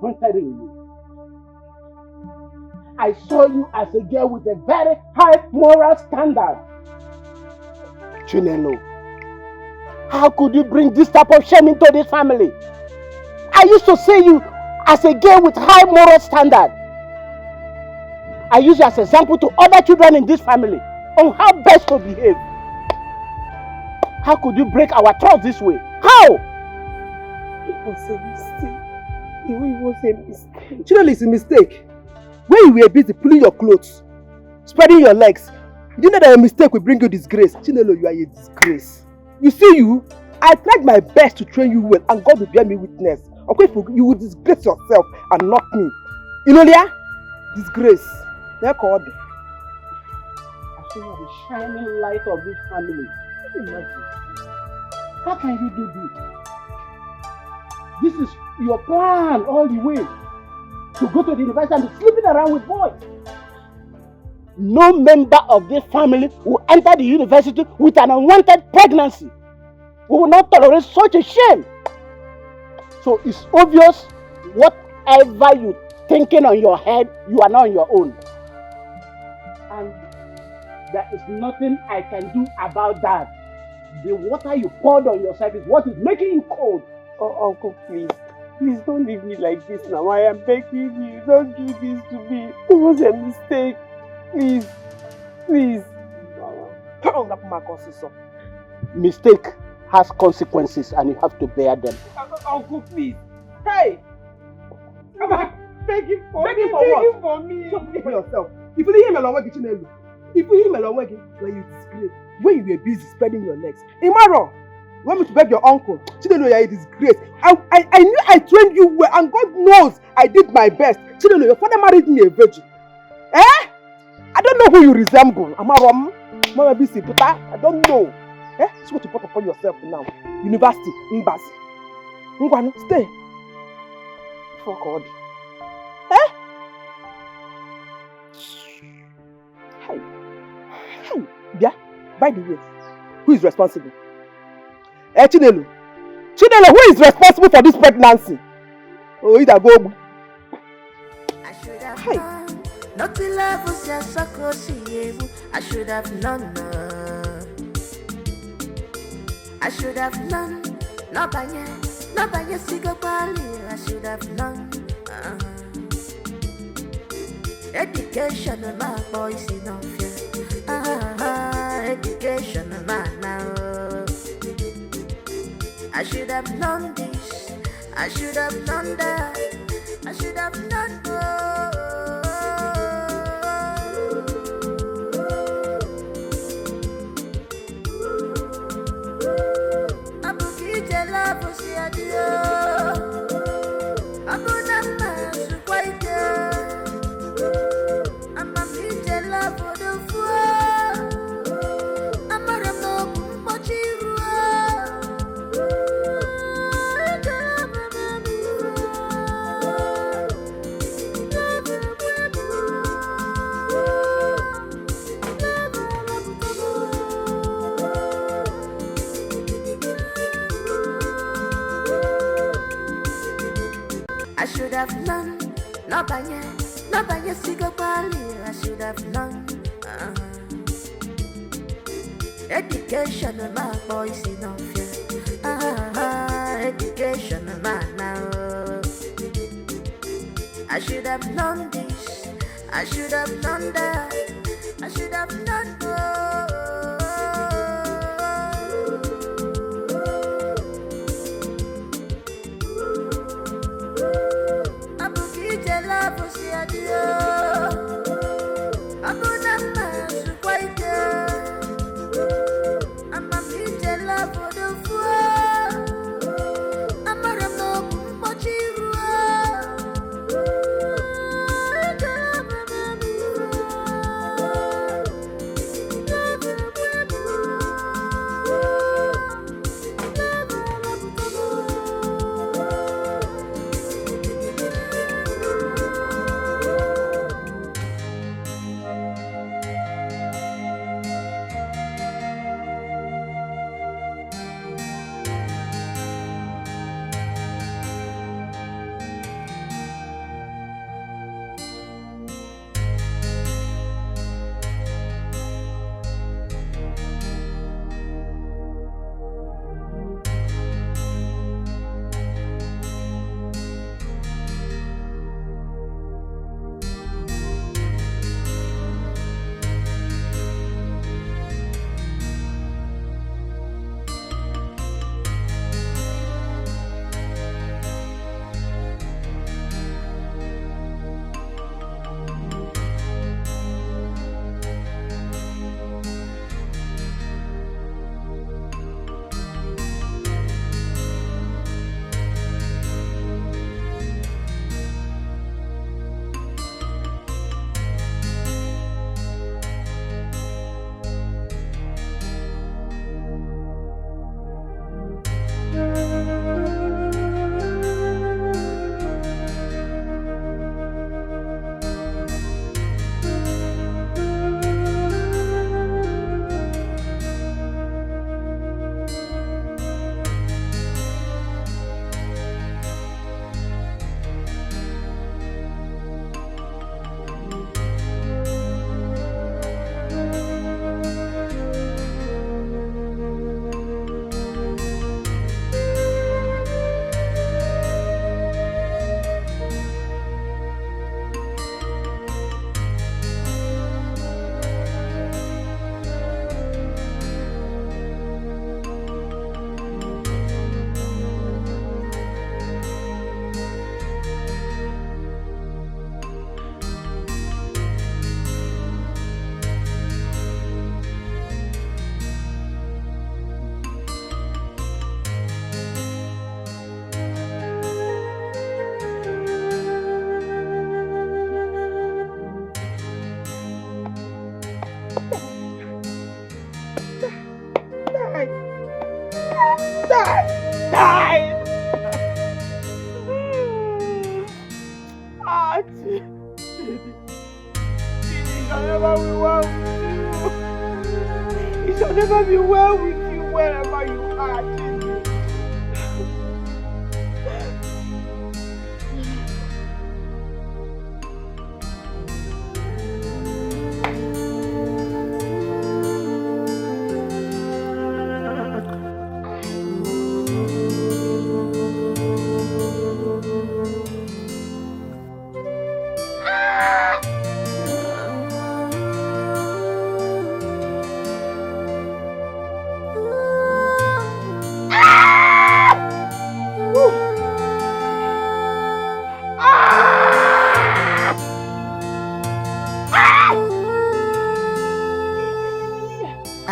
disappointed in you. I saw you as a girl with a very high moral standard. Chinelo, how could you bring this type of shame into this family? I used to see you as a girl with high moral standard. I use you as an example to other children in this family on how best to behave. How could you break our trust this way? How? It was a mistake. It was a mistake. Chinelo, it's a mistake. When you were busy pulling your clothes, spreading your legs, you didn't know that a mistake will bring you disgrace. Chinelo, you are a disgrace. You see you, I tried my best to train you well and God will bear me witness. Okay, you will disgrace yourself and not me. You know, Leah? Disgrace. They're called. I saw you are the shining light of this family. Can you imagine? How can you do this? This is your plan all the way. To go to the university and be sleeping around with boys. No member of this family will enter the university with an unwanted pregnancy. We will not tolerate such a shame. So it's obvious, whatever you're thinking on your head, you are not on your own. And there is nothing I can do about that. The water you poured on yourself is what is making you cold. Oh, Uncle, please. Please don't leave me like this now. I am begging you. Don't do this to me. It was a mistake. Please. Please. Mistake has consequences and you have to bear them. Uncle, please. Hey! Come on. Beg him for me. For what? For me. Stop for yourself. If you hear me along with Chinelo, if you hear me along with when you disgrace, when you were busy spreading your legs. Imaro! You want me to beg your uncle? Chinelo, you are a disgrace. I knew I trained you well and God knows I did my best. Chinelo, your father married me a virgin. Eh? I don't know who you resemble. Amarom? Mama BC, but I don't know. Eh? It's what you put upon yourself now. University, Mbasi. Ngwano, stay. For God. Eh? Hey. Hey. Yeah? By the way, who is responsible? Chinelo, who is responsible for this pregnancy? Oh, it's a go. Hey. Not the level, I should have known. I should have known. No banya, sigo pali. I should have known. Education, my boys enough. Education, man now. I should have known this. I should have known that. I should have known. I should have known. No banya, sigo pali. I should have known. Education, my boys enough. Education, man now. I should have known this. I should have known that. I should have known. died. It shall never be well with you. It shall never be well with you wherever you are, Chidi.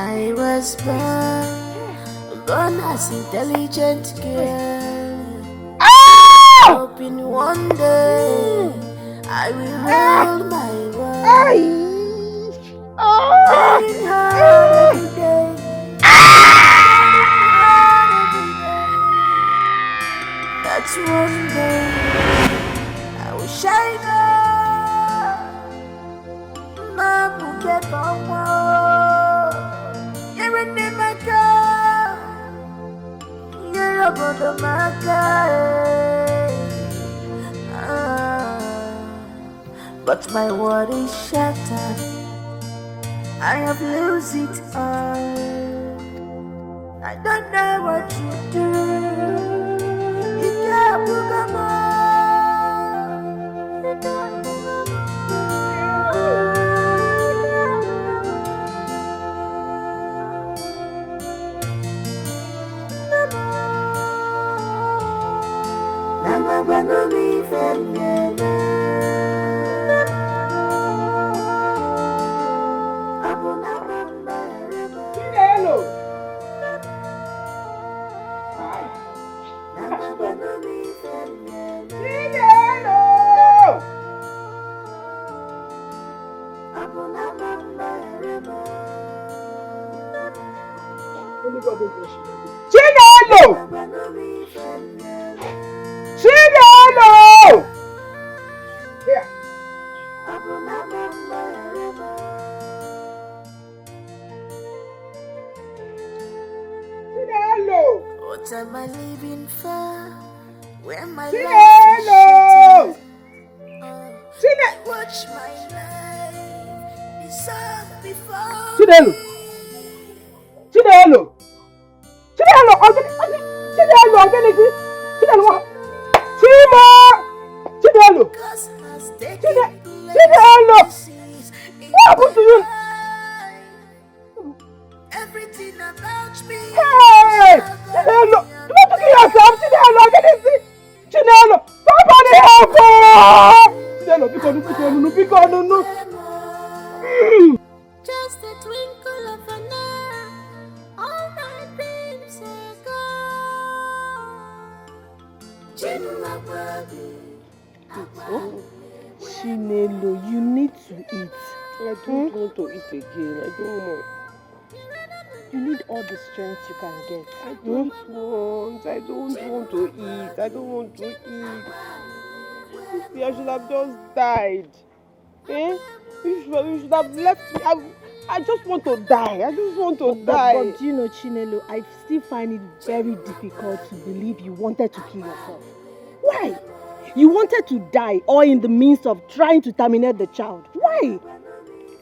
I was born as intelligent girl, hoping one day I will rule my world. Praying hard every day. That's one day I wish I know. Mom will get more. You're a nigga. You're a brother, my guy. But my world is shattered. I have lost it all. I don't know what to do. You can't move on. What am I living for? Where my life is shattered. Watch my life dissolve before. Chinelo! Chinelo! Chinelo! Chinelo! Chinelo! Chima! Chinelo! Chinelo! What happened to you? Everything about me. Hey! Chinelo! You want to kill yourself? Chinelo! Chinelo! Somebody help her! Chinelo, because no. Just a twinkle of an eye, all my dreams are gone. Chinelo, you need to eat. I don't want to eat again. I don't want. You need all the strength you can get. I don't want to eat. See, I should have just died. You should have left me. I just want to die. I just want to die. But you know, Chinelo, I still find it very difficult to believe you wanted to kill yourself. Why? You wanted to die, or in the midst of trying to terminate the child. Why?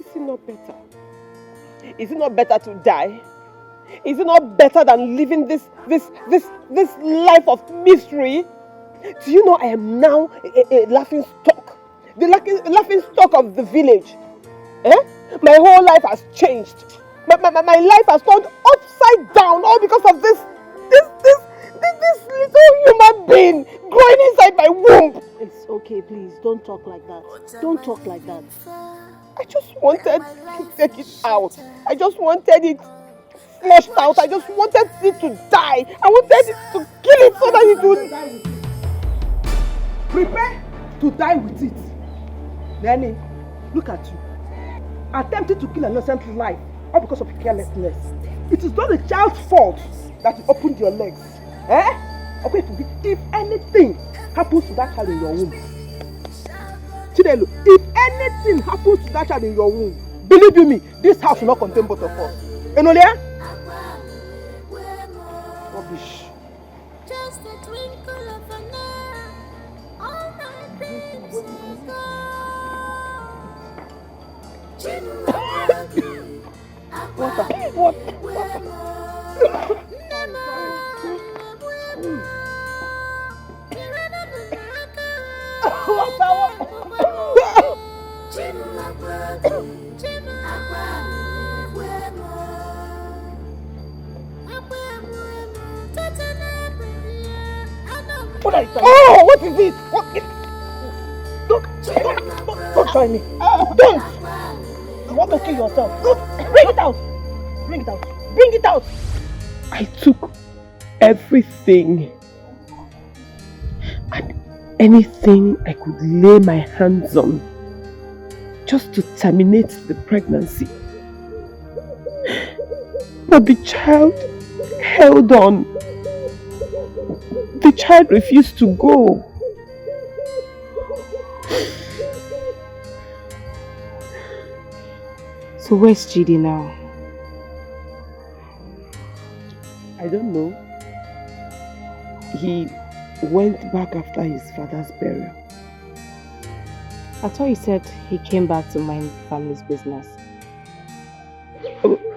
Is it not better? Is it not better to die? Is it not better than living this life of misery? Do you know I am now a laughing stock? The laughing stock of the village. My whole life has changed. My life has turned upside down, all because of this little human being growing inside my womb. It's okay, please. Don't talk like that. Don't talk like that. I just wanted to take it out. I just wanted it flushed out. I just wanted it to die. I wanted it to kill it so that it would... Prepare to die with it. Nanny, look at you. Attempting to kill an innocent life, all because of carelessness. It is not the child's fault that you opened your legs. Okay, if anything happens to that child in your womb, Chidelu, if anything happens to that child in your womb, believe you me, this house will not contain both of us. Enolia? Rubbish. Just a twinkle of an eye, all my dreams are gone. What? Oh, what is this? Don't try me. Don't. You want to kill yourself? Bring it out. Bring it out. Bring it out. I took everything and anything I could lay my hands on just to terminate the pregnancy. But the child held on. The child refused to go. So where's Chidi now? I don't know. He went back after his father's burial. I thought you said he came back to mind family's business.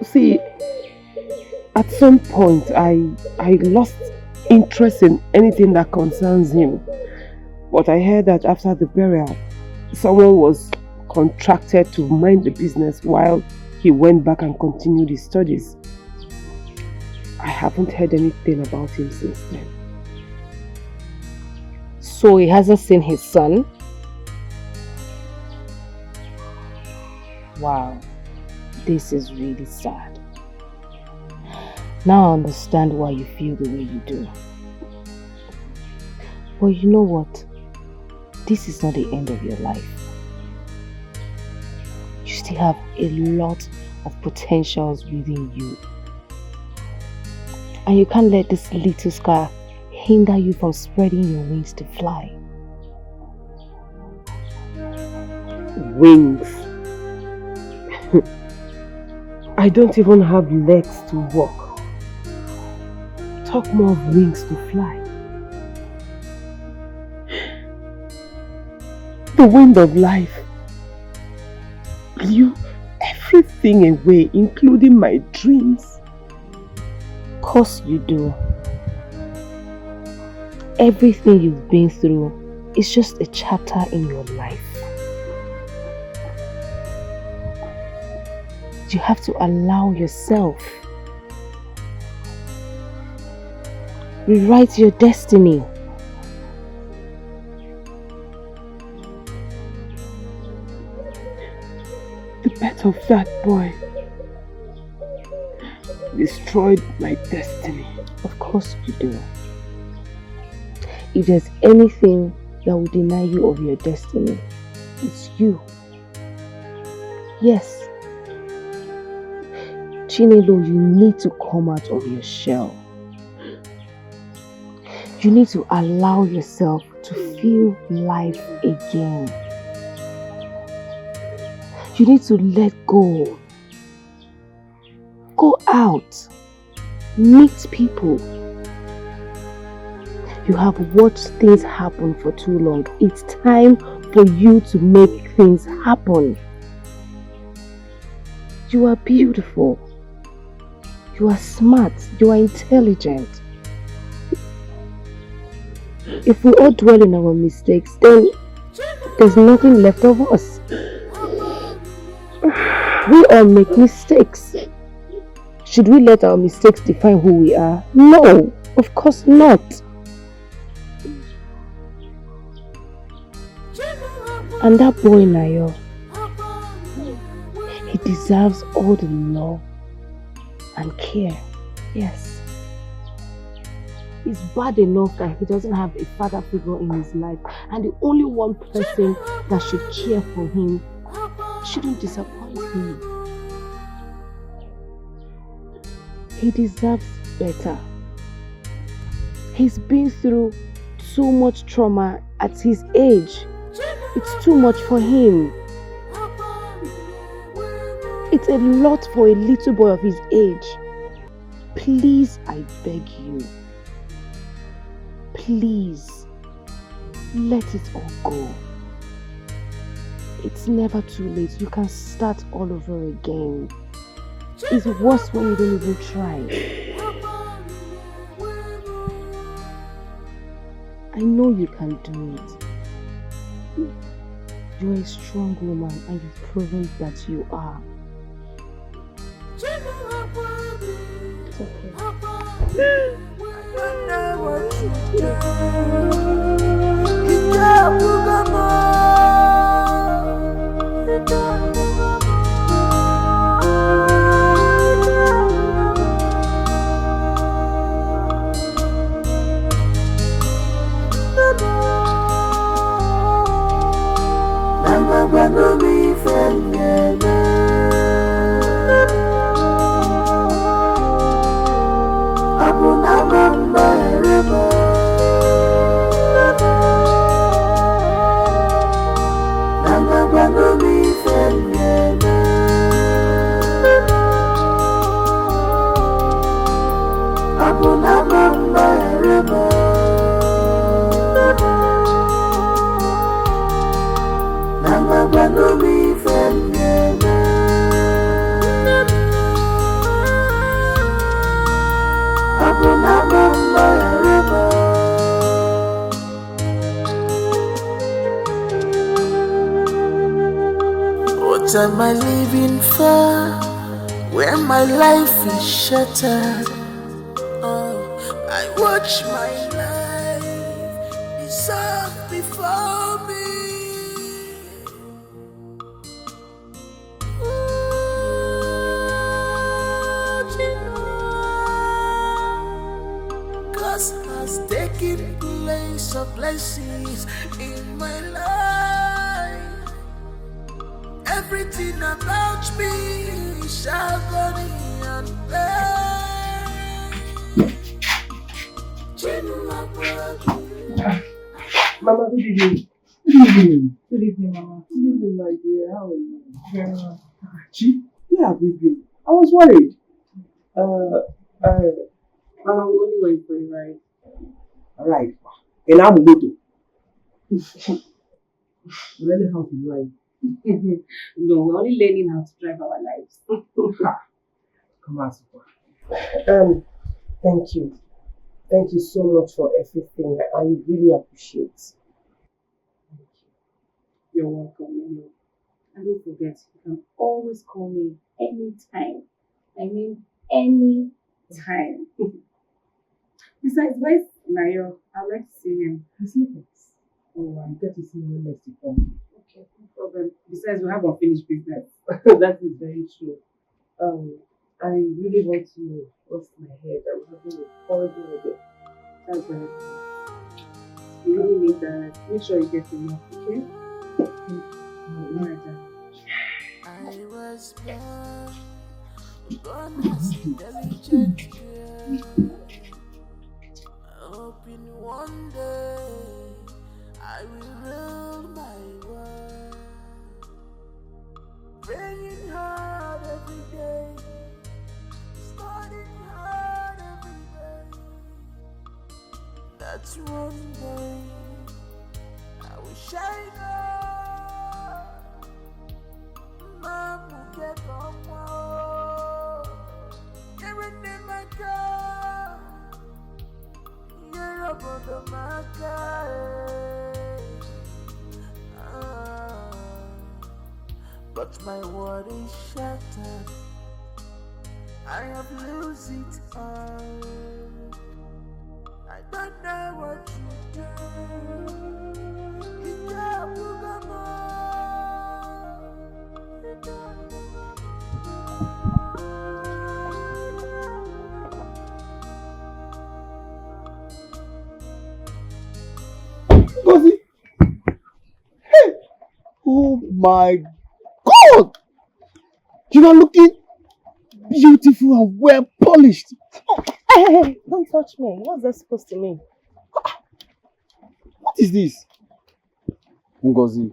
See, at some point I lost interest in anything that concerns him. But I heard that after the burial, someone was contracted to mind the business while he went back and continued his studies. I haven't heard anything about him since then. So he hasn't seen his son? Wow, this is really sad. Now I understand why you feel the way you do. But you know what? This is not the end of your life. You still have a lot of potentials within you. And you can't let this little scar hinder you from spreading your wings to fly. Wings? I don't even have legs to walk. Talk more of wings to fly. The wind of life blew everything away, including my dreams. Of course you do. Everything you've been through is just a chapter in your life. You have to allow yourself. Rewrite your destiny. The birth of that boy destroyed my destiny. Of course you do. If there's anything that will deny you of your destiny, it's you. Yes. Chinelo, you need to come out of your shell. You need to allow yourself to feel life again. You need to let go. Go out. Meet people. You have watched things happen for too long. It's time for you to make things happen. You are beautiful. You are smart. You are intelligent. If we all dwell in our mistakes, then there's nothing left of us. We all make mistakes. Should we let our mistakes define who we are? No, of course not. And that boy Nayo, he deserves all the love and care. Yes. It's bad enough that he doesn't have a father figure in his life, and the only one person that should care for him shouldn't disappoint him. He deserves better. He's been through so much trauma at his age. It's too much for him. It's a lot for a little boy of his age. Please, I beg you. Please, let it all go. It's never too late. You can start all over again. It's worse when you don't even try. I know you can do it. You're a strong woman and you've proven that you are. It's okay. What am I living for when my life is shattered? Oh, I watch my life dissolve before me. Cause has taken place of blessings in my life. Everything about me is agony and pain. Mama, good evening. Good evening. Good evening, Mama. Good evening, my dear. How are you? Very well. Chi, where have you been? I was worried. I'm only waiting for you, right? Alright. And I'm Milton. Learning how to drive. No, we're only learning how to drive our lives. Come on, super. Thank you. Thank you so much for everything. I really appreciate it. You're welcome, Mama. And don't forget, you can always call me anytime. I mean, any time. Besides, where's Nayo? I'd like to see him. He's sleeping. Oh, I get to see him next to come. Okay, no problem. Besides, we have unfinished business. That is very true. I really want to rest my head. I'm having a horrible headache. That's very cool. You really need that. Make sure you get enough, okay? Alright, then. I was born as intelligent girl, hoping one day I will rule my world, praying hard every day, studying hard every day. That's one day I wish I know Mom will get on more. Every name I go, you're about the market. But my world is shattered. I have lost it all. I don't know what to do. You can't move on. Gozi! Hey! Oh my God! You are looking beautiful and well polished. Hey, don't touch me. What's that supposed to mean? What is this? Ngozi,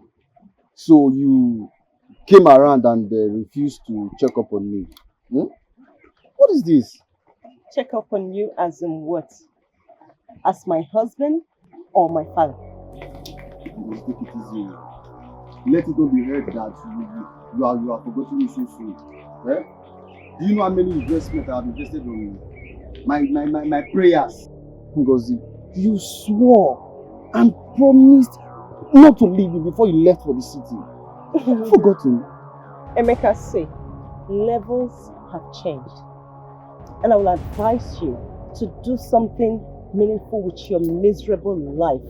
so you came around and refused to check up on me. Hmm? What is this? Check up on you as in what? As my husband or my father? Please take it easy. Let it not be heard that you are forgotten me so soon. Eh? Do you know how many investments I have invested on you? My prayers. Ngozi, you swore and promised not to leave me before you left for the city. Have you forgotten? Emeka, say, levels have changed. And I will advise you to do something meaningful with your miserable life.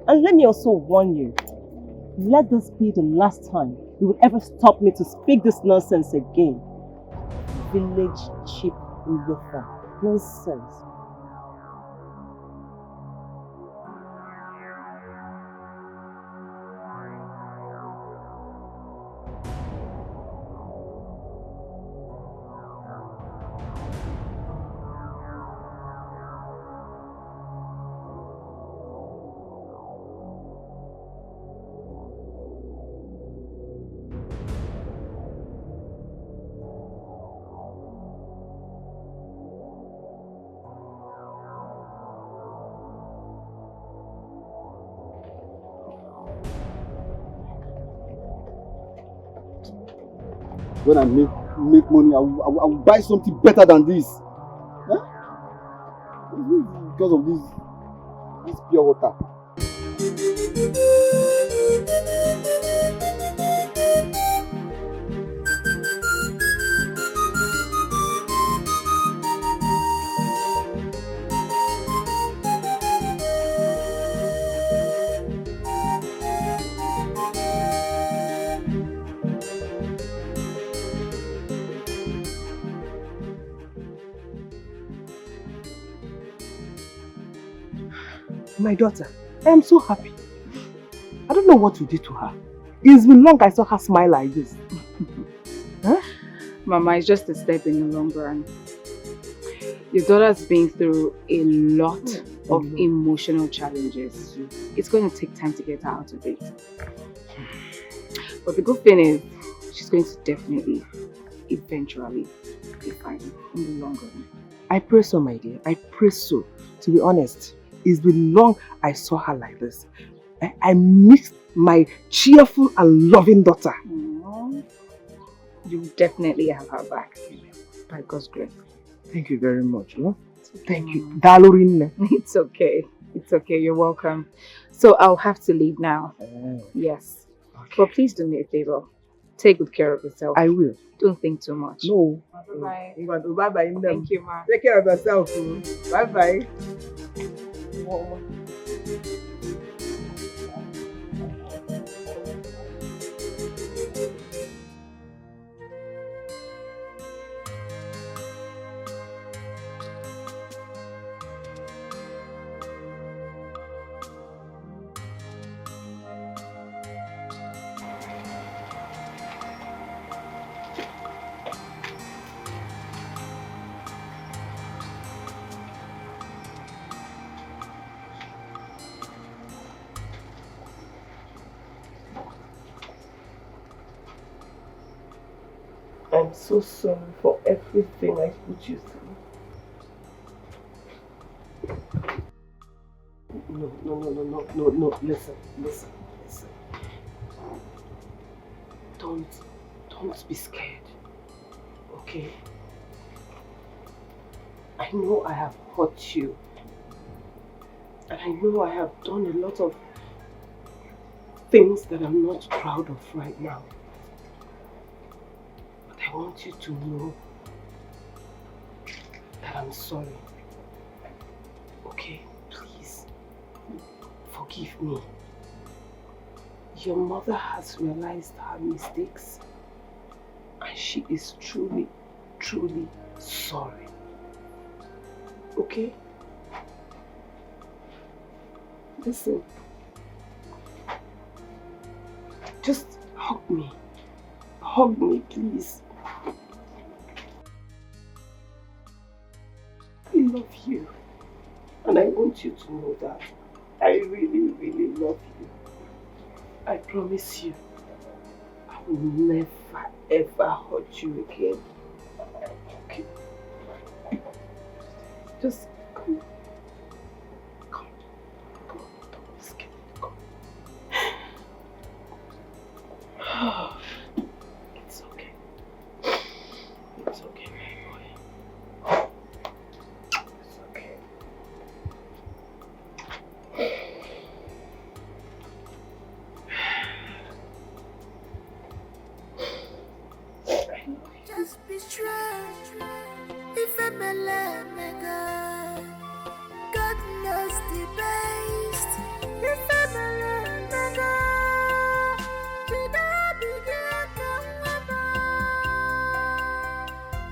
And let me also warn you, let this be the last time you will ever stop me to speak this nonsense again. Village cheap loafer. Nonsense. When I make money, I will buy something better than this. Huh? Because of this pure water. My daughter, I am so happy. I don't know what you did to her. It's been long I saw her smile like this. Huh? Mama, it's just a step in the long run. Your daughter's been through a lot of emotional challenges. It's going to take time to get her out of it. But the good thing is, she's going to definitely, eventually, be fine in the long run. I pray so, my dear. I pray so. To be honest, it's been long I saw her like this. I missed my cheerful and loving daughter. You definitely have her back, by God's grace. Thank you very much. No? Thank you. Dalorin. It's okay. It's okay. You're welcome. So I'll have to leave now. Yes. Okay. But please do me a favor. Take good care of yourself. I will. Don't think too much. No. Bye-bye. Bye-bye. Thank you, ma. Take care of yourself. Bye-bye. I'm so sorry for everything I put you through. No. Listen. Don't be scared. Okay? I know I have hurt you. And I know I have done a lot of things that I'm not proud of right now. I want you to know that I'm sorry. Okay? Please. Forgive me. Your mother has realized her mistakes. And she is truly, truly sorry. Okay? Listen. Just hug me. Hug me, please. I love you. And I want you to know that. I really, really love you. I promise you, I will never ever hurt you again. Okay? Just come. Come. Come on. Just get it. Come. It's okay. It's okay, my boy. It's okay. Just be strong. If I'm a lemon, God knows the best. If I'm a lemon, should I be there?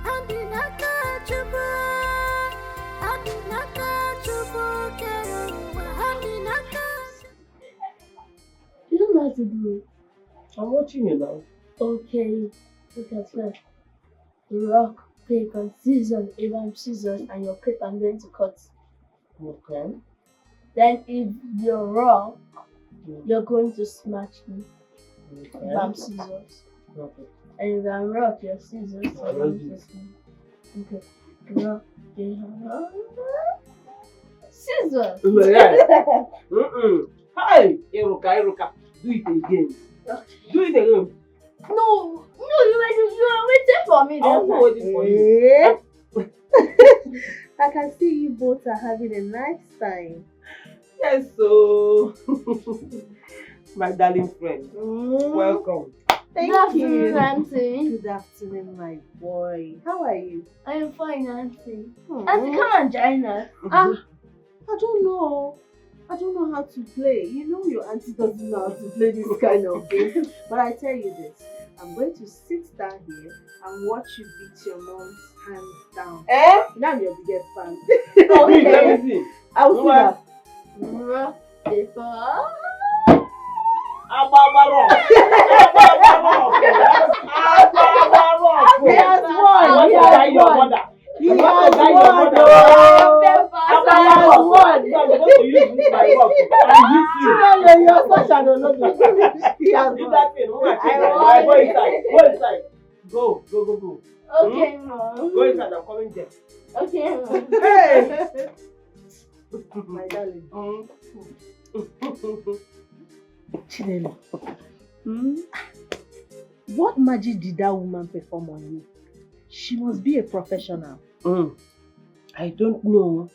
I'm in a kachuba. I'm in a kachuba. I'm in a kachuba. You don't know how to do it. I'm watching you now. Okay, look at that. Rock, paper, scissors. If I'm scissors and you're paper, I'm going to cut. Okay. Then if you're rock, you're going to smash me. If I'm scissors. Okay. And if I'm rock, you're scissors. So I'm Alright. just okay. Rock, paper, scissors. Hi, Eruka. Do it again. Do it again. No, you were waiting for me. I'm not waiting for you. I can see you both are having a nice time. Yes, so my darling friend, welcome. Thank Good you. afternoon, Auntie. Good afternoon, my boy. How are you? I am fine, Auntie. Hmm. Auntie, come and join us. I don't know. I don't know how to play. You know your auntie doesn't know how to play this kind of game. But I tell you this, I'm going to sit down here and watch you beat your mom's hands down. Now I'm your biggest fan. Okay. I will see that. Rock, paper. He has won. He has won. He has won. You're such an ologbo. He has won. Go. Okay, Mom. Go inside, I'm coming there. Okay, Mom. Hey. My darling. Chinelo. What magic did that woman perform on you? She must be a professional. I don't know,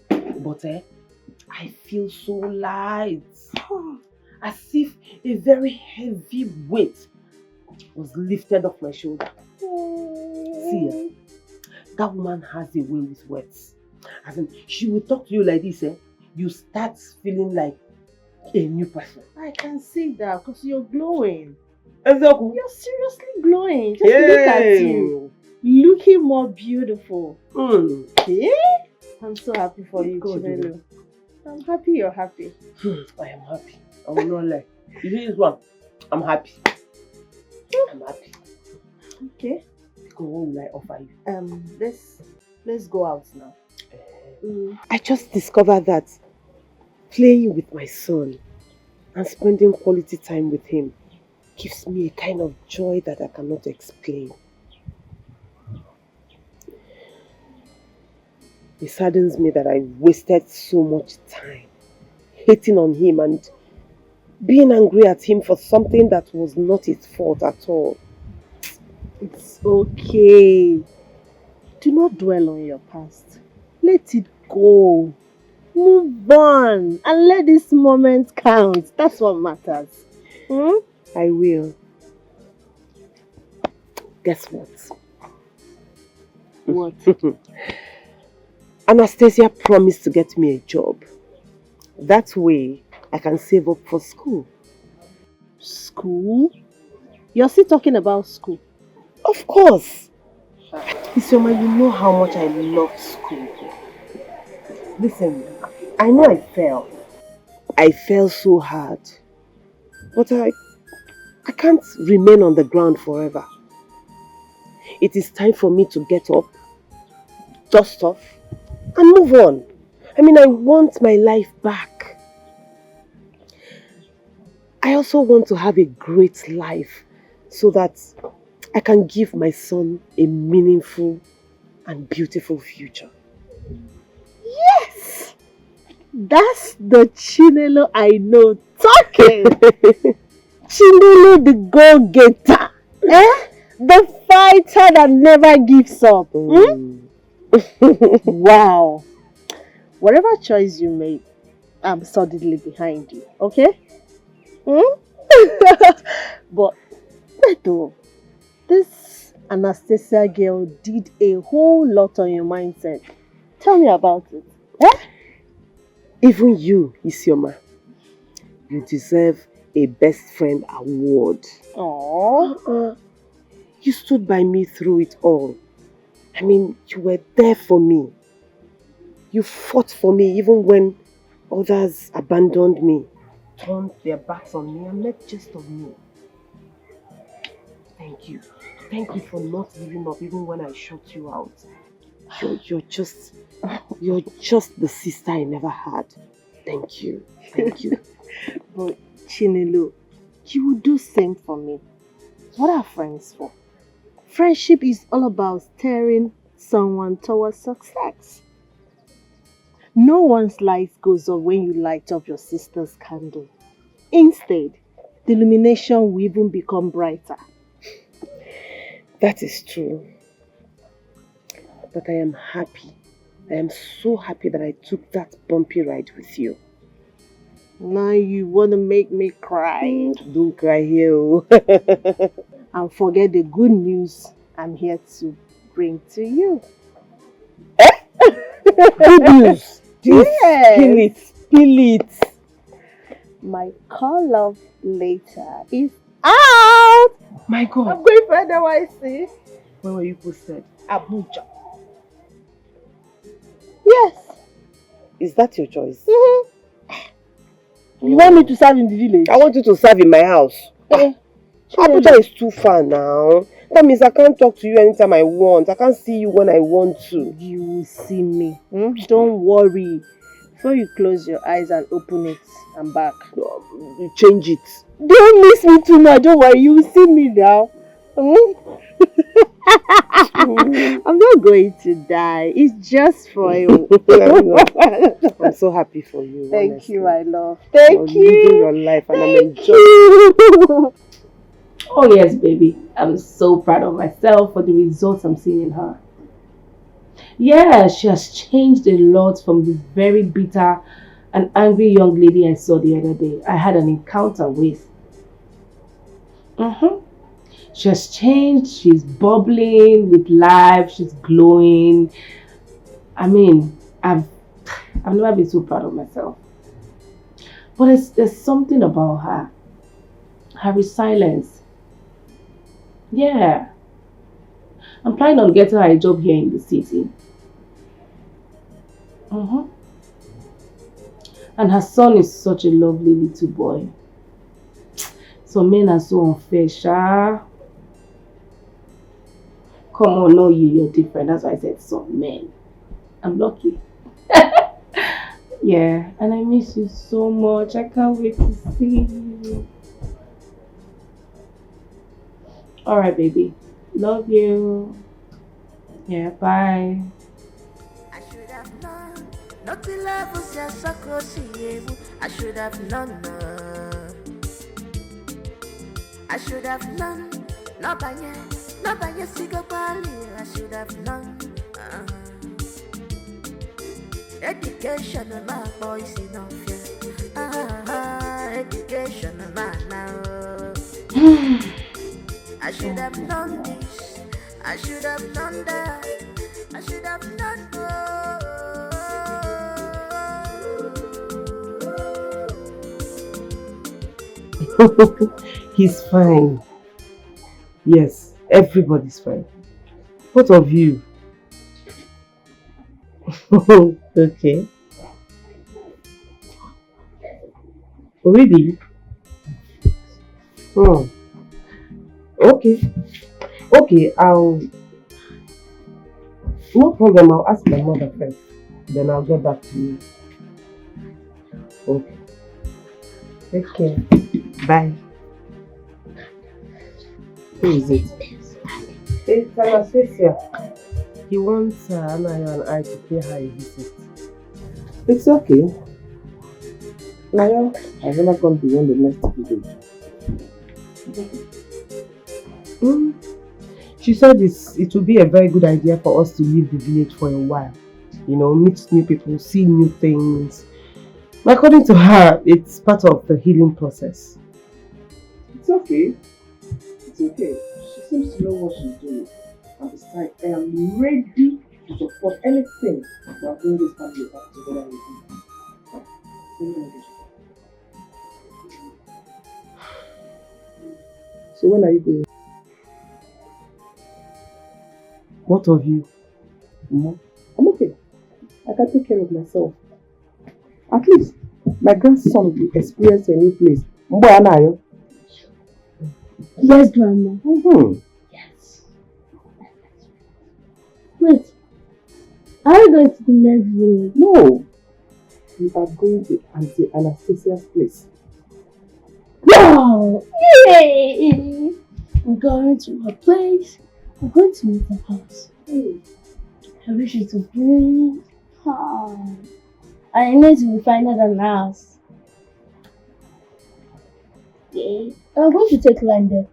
but I feel so light, as if a very heavy weight was lifted off my shoulder. See, that woman has a way with words. As in, she will talk to you like this, you start feeling like a new person. I can see that because you're glowing. Exactly. You're seriously glowing. Just look at you. Looking more beautiful. Yeah? I'm so happy for you, Chinelo. I'm happy you're happy. I am happy. I will not lie. You see this one? I'm happy. I'm happy. Okay. Because what will I offer you? Let's go out now. I just discovered that playing with my son and spending quality time with him gives me a kind of joy that I cannot explain. It saddens me that I wasted so much time hating on him and being angry at him for something that was not his fault at all. It's okay. Do not dwell on your past. Let it go. Move on and let this moment count. That's what matters. I will. Guess what? What? Anastasia promised to get me a job. That way, I can save up for school. School? You're still talking about school? Of course. Isioma, you know how much I love school. Listen, I know I fell. I fell so hard. But I can't remain on the ground forever. It is time for me to get up, dust off, and move on. I mean, I want my life back. I also want to have a great life so that I can give my son a meaningful and beautiful future. Yes! That's the Chinelo I know talking. Chinelo the go-getter. The fighter that never gives up. Wow. Whatever choice you make, I'm solidly behind you, okay? But, Beto, this Anastasia girl did a whole lot on your mindset. Tell me about it. Even you, Isioma, you deserve a best friend award. Aww. You stood by me through it all. I mean, you were there for me. You fought for me even when others abandoned me, turned their backs on me and made jest of me. Thank you. Thank you for not giving up even when I shut you out. You're just the sister I never had. Thank you. Thank you. But Chinelo, you will do same for me. What are friends for? Friendship is all about steering someone towards success. No one's light goes up when you light up your sister's candle. Instead, the illumination will even become brighter. That is true. But I am happy. I am so happy that I took that bumpy ride with you. Now you want to make me cry. Don't cry here. And forget the good news I'm here to bring to you. Good news. Yes. Spill it. My call love later is out. My God. I'm going for NYC. Where were you posted? Abuja. Yes. Is that your choice? You want me to serve in the village? I want you to serve in my house. Abuja is too far now. That means I can't talk to you anytime I want. I can't see you when I want to. You will see me. Don't worry. Before you close your eyes and open it, I'm back. You change it. Don't miss me too much. Don't worry. You will see me now. I'm not going to die. It's just for you. I'm so happy for you. Thank honestly. you, my love. Thank you. You're living your life and I'm enjoying you. Oh yes, baby. I'm so proud of myself for the results I'm seeing in her. Yeah, she has changed a lot from the very bitter and angry young lady I saw the other day. I had an encounter with. She has changed. She's bubbling with life. She's glowing. I mean, I've never been so proud of myself. But there's something about her. Her resilience. Yeah. I'm planning on getting her a job here in the city. And her son is such a lovely little boy. Some men are so unfair, Sha. Come on, no, you're different. That's why I said some men. I'm lucky. Yeah, and I miss you so much. I can't wait to see you. Alright, baby. Love you. Yeah, bye. I should have known. Not the levels just so close. I should have known. I should have known. No banya sigo pali. I should have known. Education of my boys enough. Education of my now. I should have known this. I should have known that. I should have known. He's fine. Yes, everybody's fine. What of you? Okay. Really? Oh. Okay. Okay, no problem, I'll ask my mother first. Then I'll get back to you. Okay. Take care. Bye. Who is it? It's Anastasia. He wants Anayo and I to pay her a visit. It's okay. Nayo has never gone beyond the next village. She said it would be a very good idea for us to leave the village for a while. You know, meet new people, see new things. According to her, it's part of the healing process. It's okay. It's okay. She seems to know what she's doing. And besides, I am ready to support anything that brings this family back together with me. So when are you going? What of you? I'm okay. I can take care of myself. At least, my grandson will experience a new place. Yes, Grandma. Yes. Wait, are we going to the next village? No. We are going to Auntie Anastasia's place. Wow! Yay! I'm going to her place. I'm going to meet her house. I wish it would bring. I need to be finer than us. Okay. I'm going to take line there.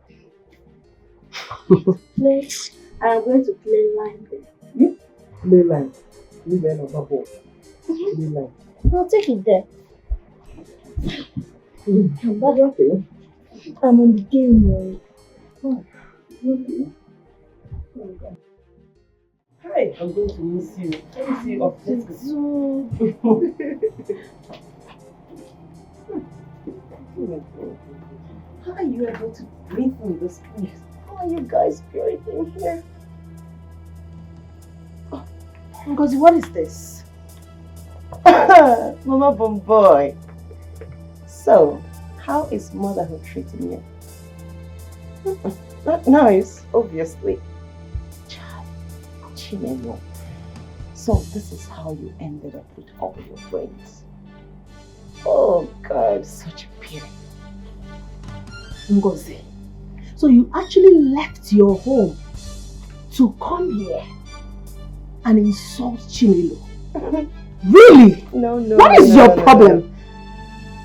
Play. I'm going to play line there. Play line. Leave end of the ball. Play line. I'll take it there. But okay. I'm on the game, boy. Okay. Hi, I'm going to miss you. Let me see you off. Let's go. How are you able to breathe in this place? How are you guys breathing here? Ngozi, what is this? Mama Bomboy. So, how is motherhood treating you? Not nice, obviously. Chinelo. So this is how you ended up with all your friends. Oh God, such a pity. Ngozi, so you actually left your home to come here and insult Chinelo? Really? No. What is your problem? No.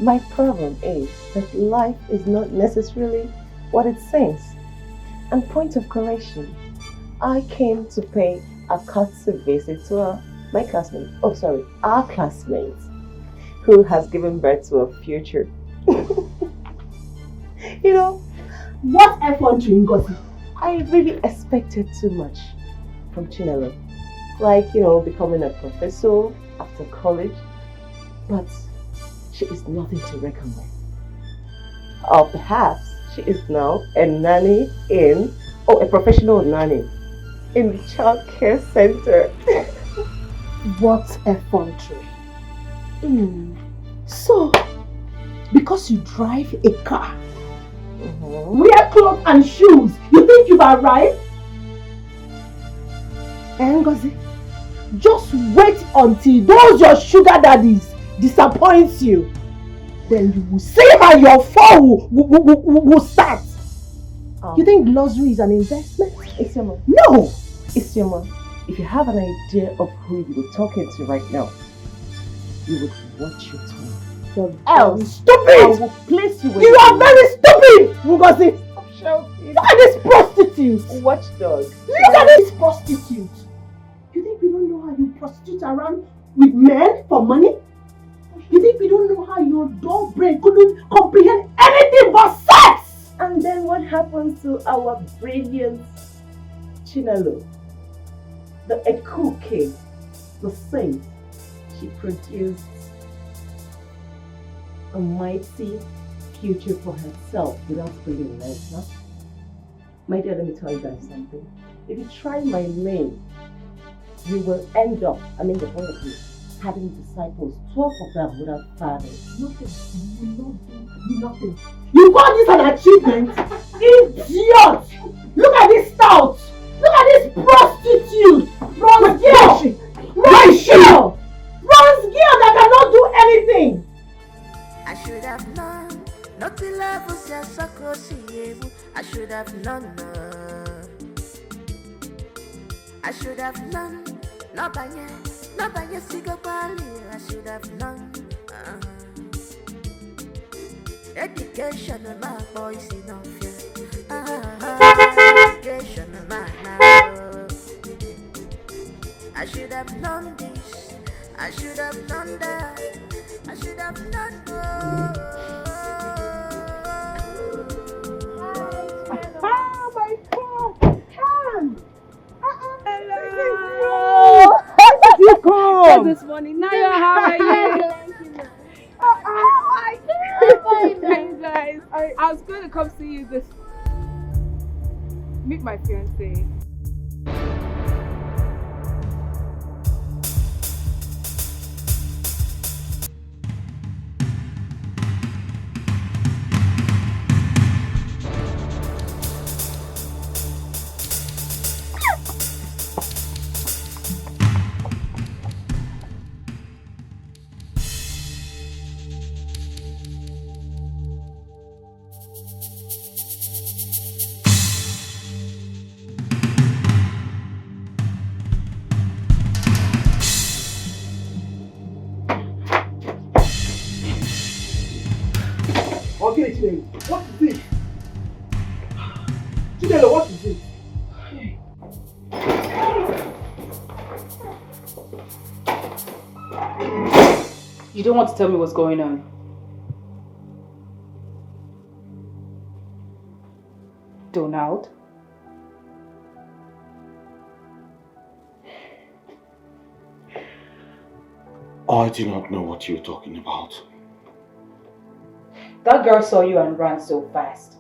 My problem is that life is not necessarily what it seems. And point of correction, I came to pay a courtesy visit to my classmate. Oh, sorry, our classmate, who has given birth to a future. You know, what effort to Ngozi? I really expected too much from Chinelo. Like, you know, becoming a professor after college. But she is nothing to reckon with. Or perhaps she is now a nanny a professional nanny in the child care center. What effrontery. So, because you drive a car, wear clothes and shoes, you think you've arrived? Ngozi, just wait until those your sugar daddies disappoints you. Then you will see how your fall will start. You think luxury is an investment? Isioma. No! Isioma, if you have an idea of who you were talking to right now, you would watch your tongue. Else, stupid! I will place you. You are very stupid, Ngozi. Stop shouting. Look at this prostitute. Watchdog. Look at this prostitute. You think we don't know how you prostitute around with men for money? You think we don't know how your dull brain couldn't comprehend anything but sex? And then what happens to our brilliant Chinelo? The Ekuke, the saint, she produced a mighty future for herself without spending legs, huh? My dear, let me tell you guys something. If you try my name, you will end up, the point of view, having disciples, 12 of them without fathers. Nothing. You call this an achievement? Idiot! Look at this stout! Look at this prostitute! Bronze girl! Bronze girl that cannot do anything! I should have known. Not the levels ya sako siyebu. I should have known. I should have known. No banye sigo bali. I should have known. Education of my boys enough. Education of my now. I should have known this. I should have known that. I should have known. Oh my God! Come! Hello! You come! This morning, now you're how are you? Oh my God! Hey guys, I was going to come see you this. Meet my fiance. Okay, Chidelo, what is it? Chidelo, what is it? You don't want to tell me what's going on? Donald? I do not know what you're talking about. That girl saw you and ran so fast.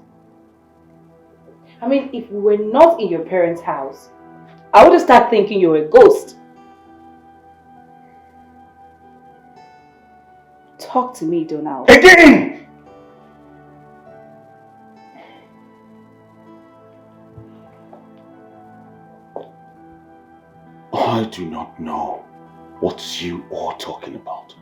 I mean, if we were not in your parents' house, I would have started thinking you were a ghost. Talk to me, Donald. Again! I do not know what you are talking about.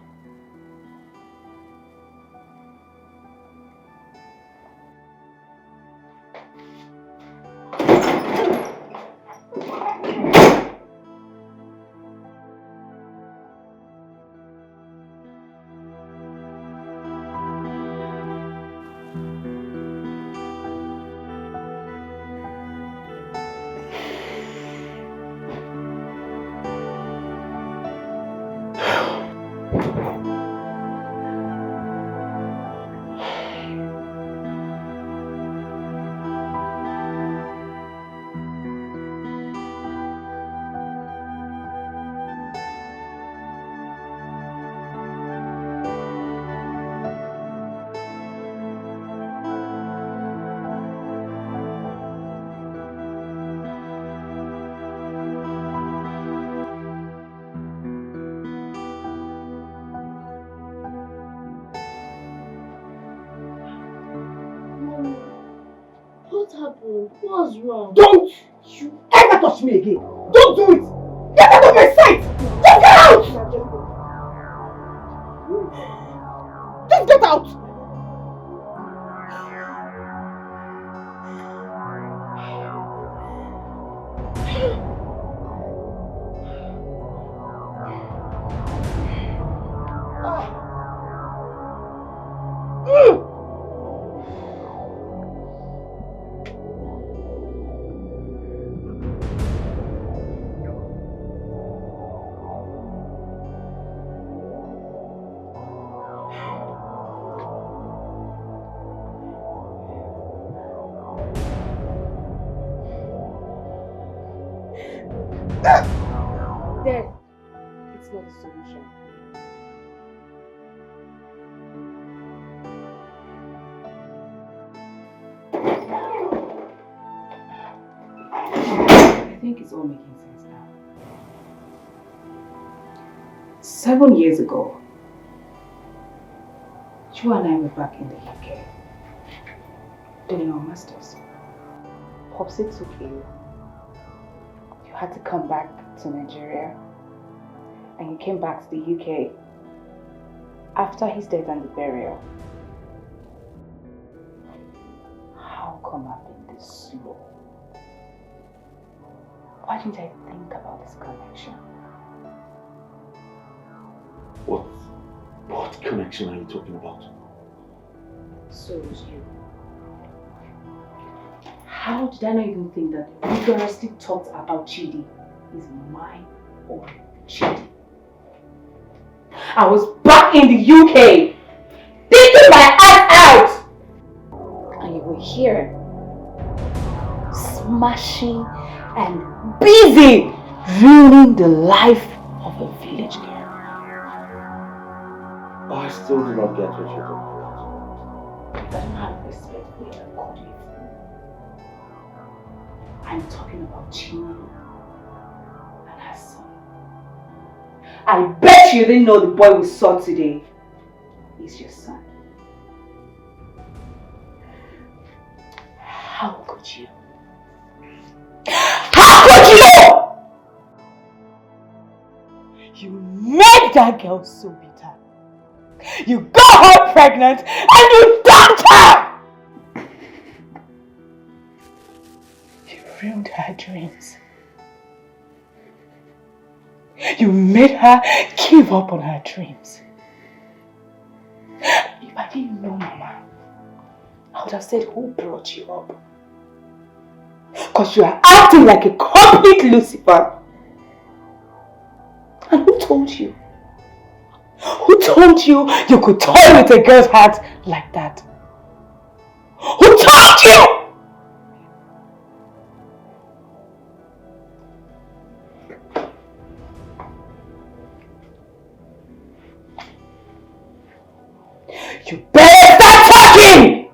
What happened? What's wrong? Don't you ever touch me again! Don't do it! Get out of my sight! Just get out! Just get out! Death, it's not a solution. I think it's all making sense now. 7 years ago, you and I were back in the UK doing our masters. Popsy took ill. You had to come back to Nigeria, and you came back to the UK after his death and the burial. come have been this slow? Why didn't I think about this connection? What connection are you talking about? So is you. How did I not even think that the rigorously talked about Chidi is my own Chidi? I was back in the UK, thinking my ass out! And you were here, smashing and busy ruining the life of a village girl. I still do not get what you're talking about. It doesn't have respect for your body. I'm talking about Chino and her son. I bet you didn't know the boy we saw today is your son. How could you? How could you? You made that girl so bitter. You got her pregnant and you dumped her! You ruined her dreams. You made her give up on her dreams. If I didn't know, Mama, I would have said, who brought you up? Because you are acting like a complete Lucifer. And who told you? Who told you you could toy with a girl's heart like that? Who told you? You better start talking!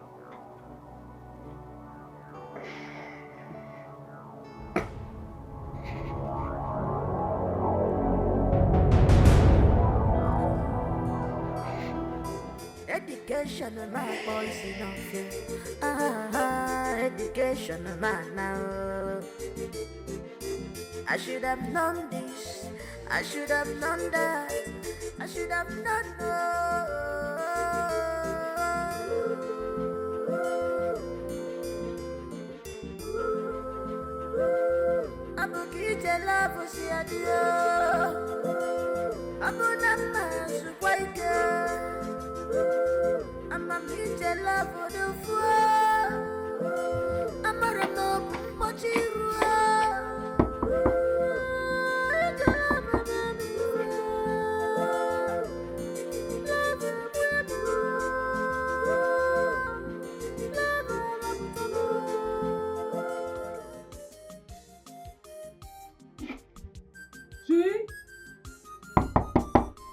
Education, my boys enough. Education, man now. I should have known this. I should have known that. I should have not known. I'm a kid, I love us, yeah, I'm a man's white girl. I'm a kid, I love the fool. I'm a no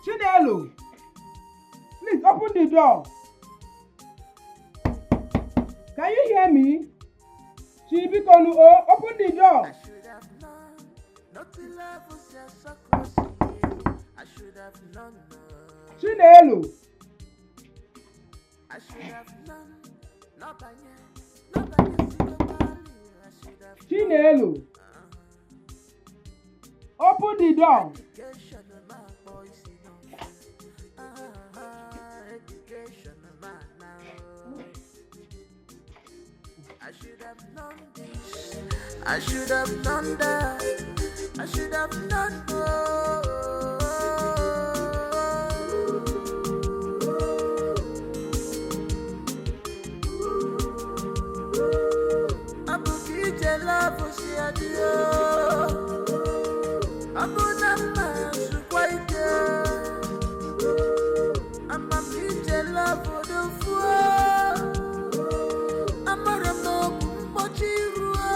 Chinelo, please open the door. Can you hear me? Chibikonu, open the door. I should have known, not to love was just so close. I should have known. Chinelo. I should have known, not by yet, I should have Chinelo. Open the door. education, my boys, education, man now. I should have known this. I should have known that. I should have known. Abu Kije love us yadio. Abu Nama sukwaite. Ama Kije love the fool. Amara no mochirua.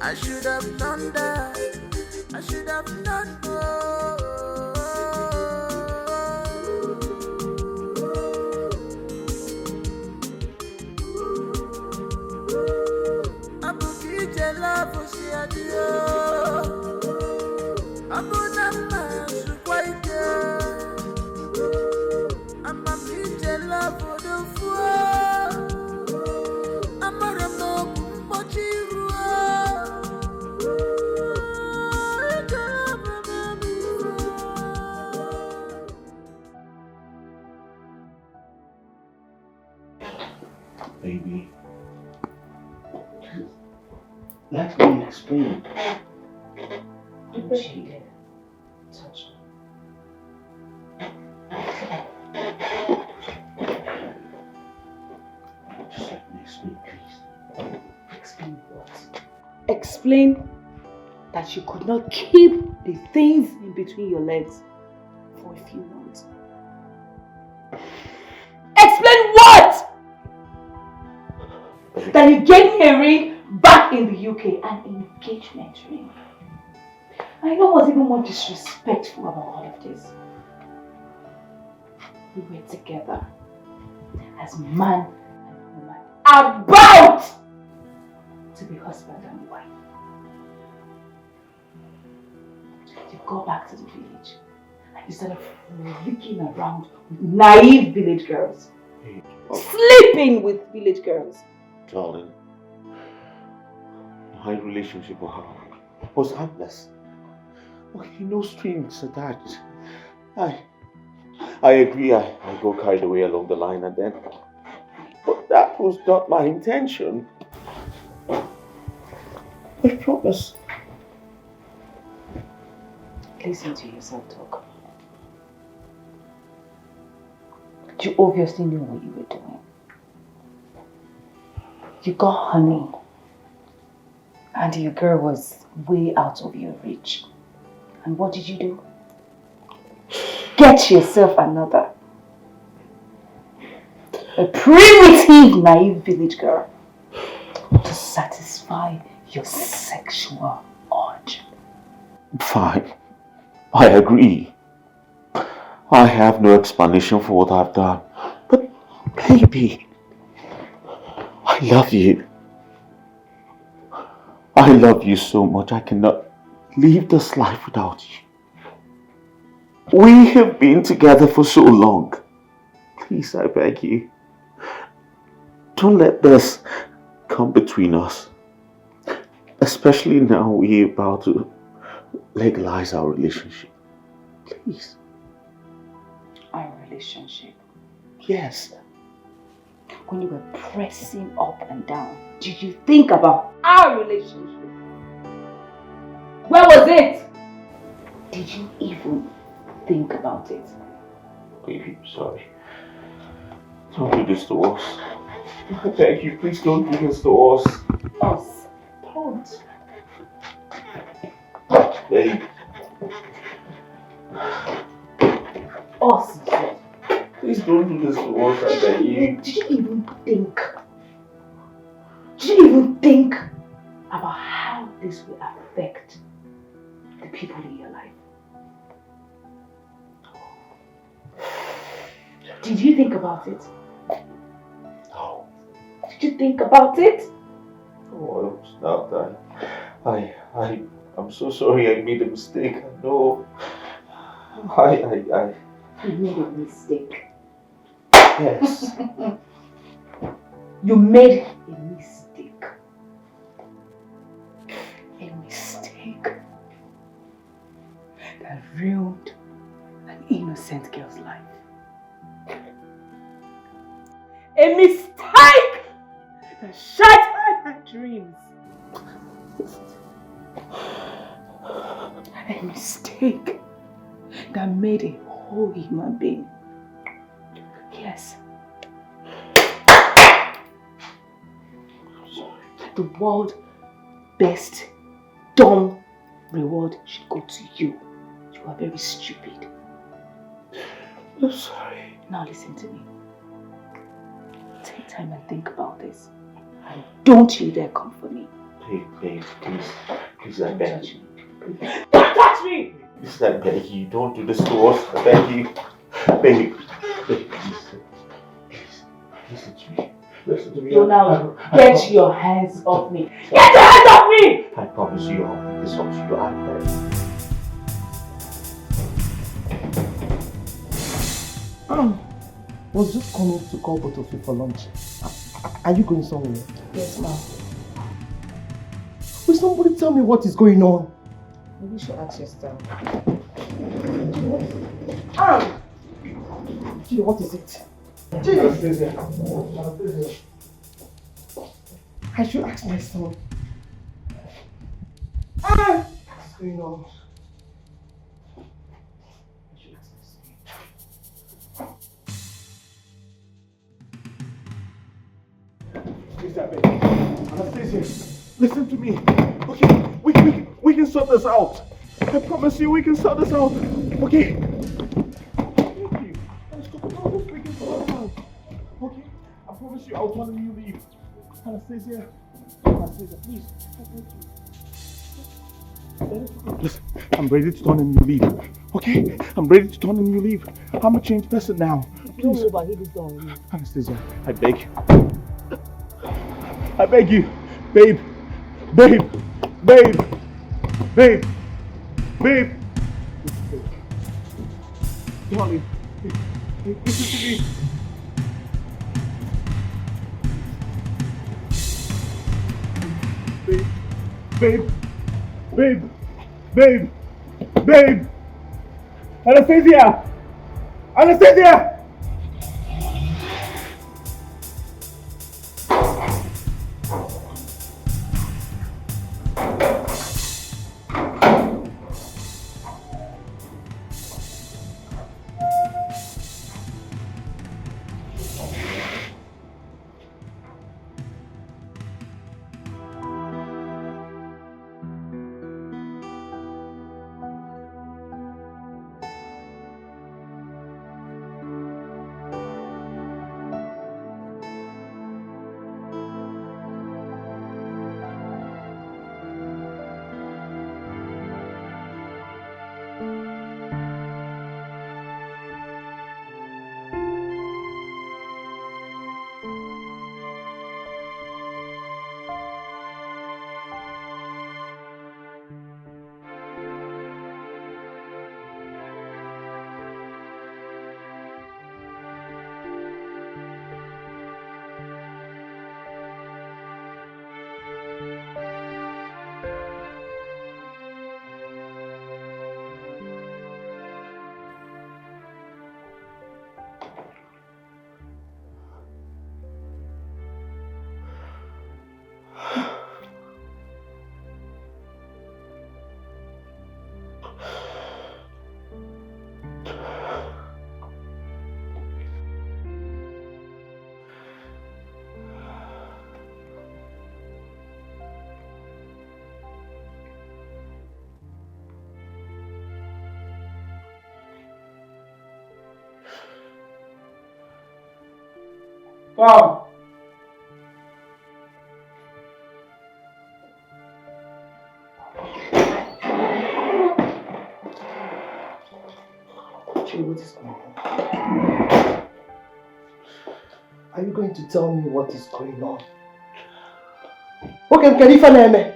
I should have known that. I should have known. Abu Kije love us yadio. Abu Nama sukwaite. Baby. Let me explain. Don't you dare touch me. Just let me explain, please. Explain what? Explain that you could not keep the things in between your legs for a few months. Explain what? That you gave me a ring back in the UK, an engagement ring. I know what's even more disrespectful about all of this. We were together as man and woman, about to be husband and wife. You go back to the village and you started flicking around with naive village girls. Sleeping with village girls. Darling, my relationship with her was harmless. Okay, no strings attached. I agree, I got carried away along the line and then, but that was not my intention. I promise. Listen to yourself talk. You obviously knew what you were doing. You got honey, and your girl was way out of your reach. And what did you do? Get yourself another. A primitive, naive village girl to satisfy your sexual urge. Fine, I agree. I have no explanation for what I've done. But baby, I love you. I love you so much I cannot live this life without you. We have been together for so long. Please, I beg you, don't let this come between us. Especially now we're about to legalize our relationship. Please. Our relationship? Yes. When you were pressing up and down, did you think about our relationship? Where was it? Did you even think about it? Baby, I'm sorry. Don't do this to us. I beg you, please don't do this to us. Us? Don't. Babe. Us, you said. Please don't do this to us, I beg you. Did you even think? Did you even think about how this will affect the people in your life? Did you think about it? No. Did you think about it? Oh, it was not. I'm so sorry I made a mistake. I know. You made a mistake. Yes. You made a mistake. A mistake that ruined an innocent girl's life. A mistake that shattered her dreams. A mistake that made a whole human being. Yes. The world's best dumb reward should go to you. You are very stupid. I'm sorry. Now listen to me. Take time and think about this. And don't you dare come for me. Babe, please, I beg you. Don't touch me! Please, I beg you, don't do this to us. I beg you. Babe, please, listen to me. Listen to me. So now, get your hands off me. Get your hands off me! I promise you, I'll pick this up to you. I beg. Was just coming to call both of you for lunch. Are you going somewhere? Yes, ma'am. Will somebody tell me what is going on? Maybe you should ask yourself. Gee, what is it? Gee. I should ask my son. Ah! What's going on? I should ask my son. Please, I beg. Anastasia, listen to me. Okay, we can sort this out. I promise you we can sort this out. Okay? Thank you. Let's go. We can sort this out. Okay? I promise you I'll tell him you leave. Anastasia, please. Listen, I'm ready to turn and you leave. Okay? I'm ready to turn and you leave. I'm a changed person now. Please. Don't move, I hit this door. Anastasia, I beg. I beg you. Babe. Babe. Babe. Babe. Babe. Darling. Listen to me. Babe. Babe. Babe. Babe. Anastasia. Anastasia. Come. Jay, what is going on? Are you going to tell me what is going on? Okay, can you find me?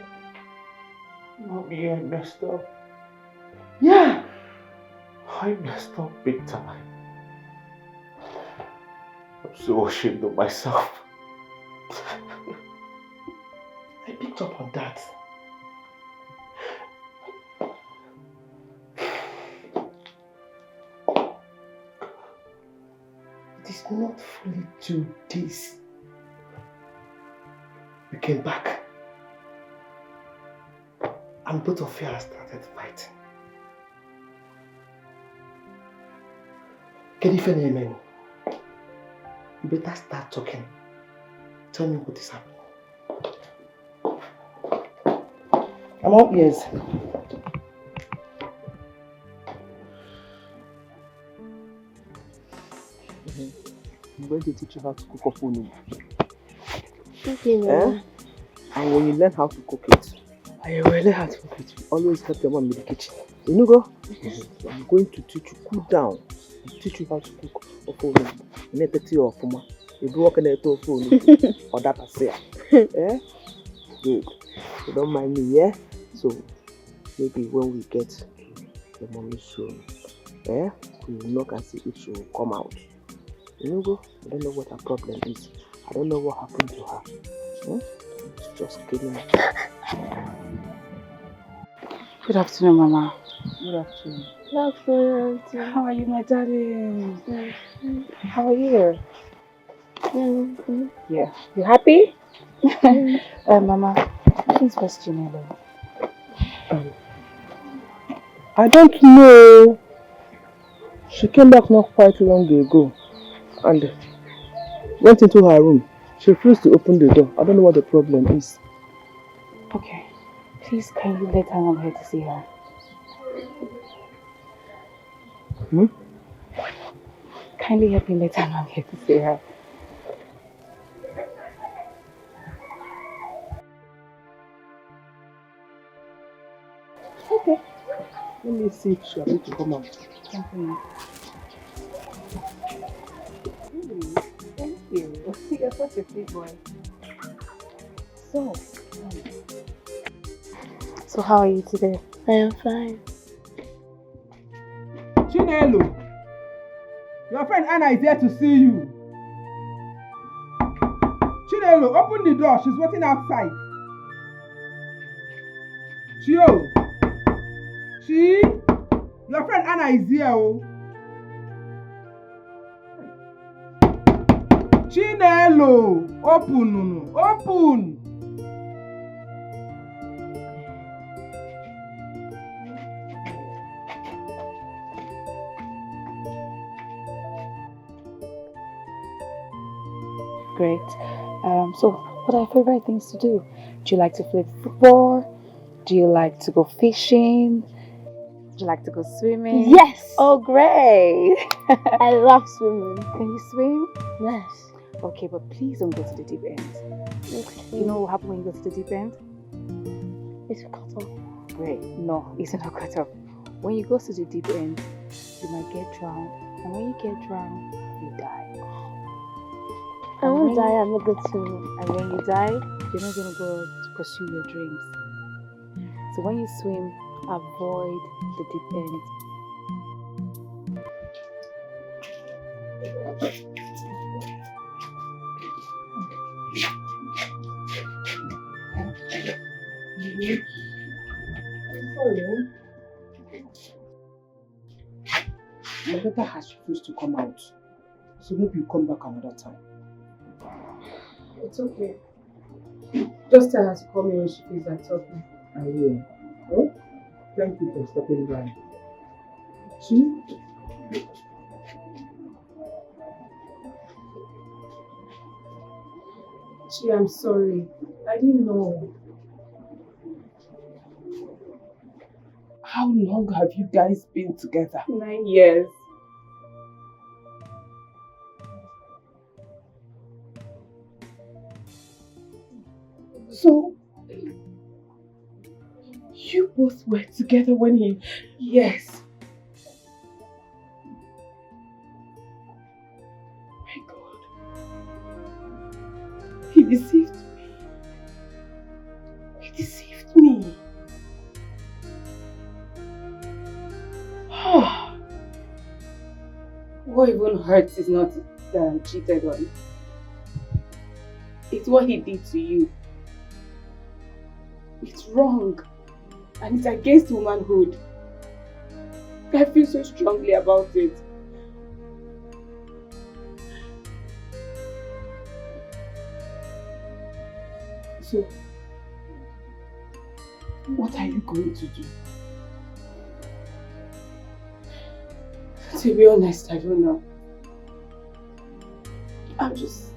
Mommy, I messed up. Yeah. I messed up big time. I'm so ashamed of myself. I picked up on that. It is not fully 2 days. You came back. And both of you have started fighting. Can you feel me? You better start talking. Tell me what is happening. I'm all ears. I'm going to teach you how to cook a food. Okay, Mama. And when you learn how to cook it, I really have to cook it. Always help your mom in the kitchen. You know, go? So I'm going to teach you, cool down, and teach you how to cook a food. You need to tell your mama. You go work in a tofu or that I say. Eh? Good. You don't mind me, yeah? So maybe when we get to the mommy's room, we will knock and see if she will come out. You know, go? I don't know what her problem is. I don't know what happened to her. It's just kidding. Good afternoon, Mama. Good afternoon. Good afternoon, Auntie. How are you, my darling? Mm-hmm. How are you? Mm-hmm. Yeah. You happy? Mama, please where's Chinelo? I don't know. She came back not quite long ago and went into her room. She refused to open the door. I don't know what the problem is. Okay. Please, can you let her know I'm here to see her? Hmm? Kindly help me let her know I'm here to see her. Okay. Let me see if she's able to come out. Thank you. Thank you. You're such a big boy. So how are you today? I am fine. Chinelo, your friend Anna is here to see you. Chinelo, open the door. She's waiting outside. Chio. Chi, your friend Anna is here. Oh. Chinelo, open, open. Great. So what are your favorite things to do? Do you like to play football? Do you like to go fishing? Do you like to go swimming? Yes! Oh, great! I love swimming. Can you swim? Yes. Okay, but please don't go to the deep end. Okay. You know what happens when you go to the deep end? It's cut off. Great. No, it's not cut off. When you go to the deep end, you might get drowned. And when you get drowned, you die. I won't die, I'm a good swimmer. And when you die, you're not going to go to pursue your dreams. So when you swim, avoid the deep end. Sorry. My daughter has refused to come out. So maybe you come back another time. It's okay. Just tell her to call me when she feels like talking. I will. Oh? Thank you for stopping by. See? Gee, I'm sorry. I didn't know. How long have you guys been together? 9 years. So, you both were together when he... Yes. My God. He deceived me. He deceived me. What even hurts is not that I'm cheated on. It's what he did to you. It's wrong. And it's against womanhood. I feel so strongly about it. So, what are you going to do? To be honest, I don't know. I'm just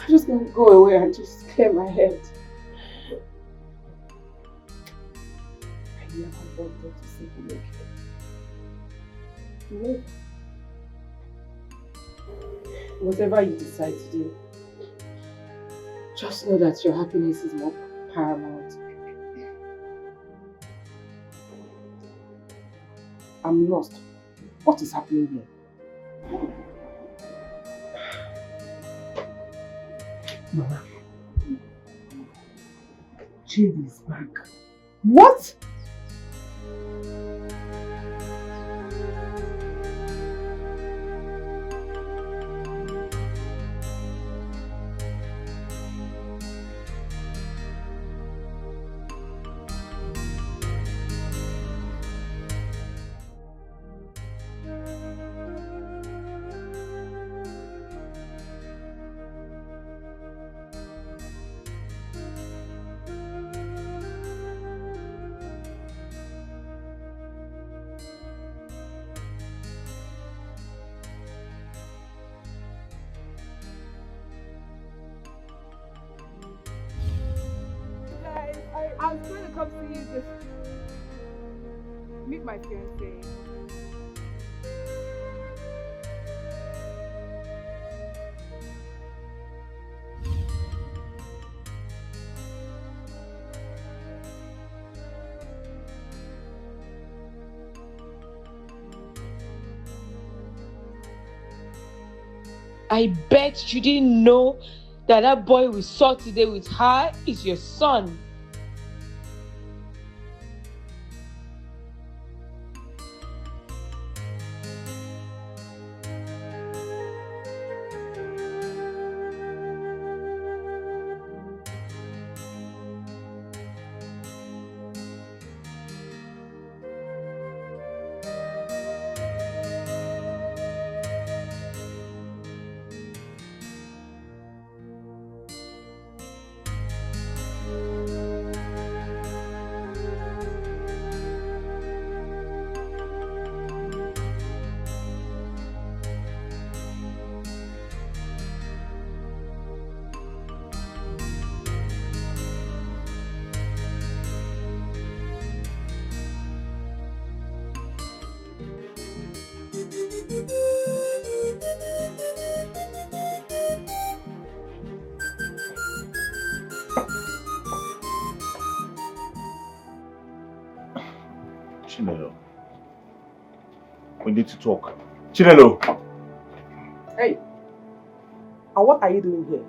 gonna go away and just clear my head. I never wanted to see him again. No. Whatever you decide to do, just know that your happiness is more paramount. I'm lost. What is happening here? Mama. Jade is back. What? come see you this. Meet my fiancé. I bet you didn't know that that boy we saw today with her is your son. Chinelo, we need to talk. Chinelo! Hey, and what are you doing here?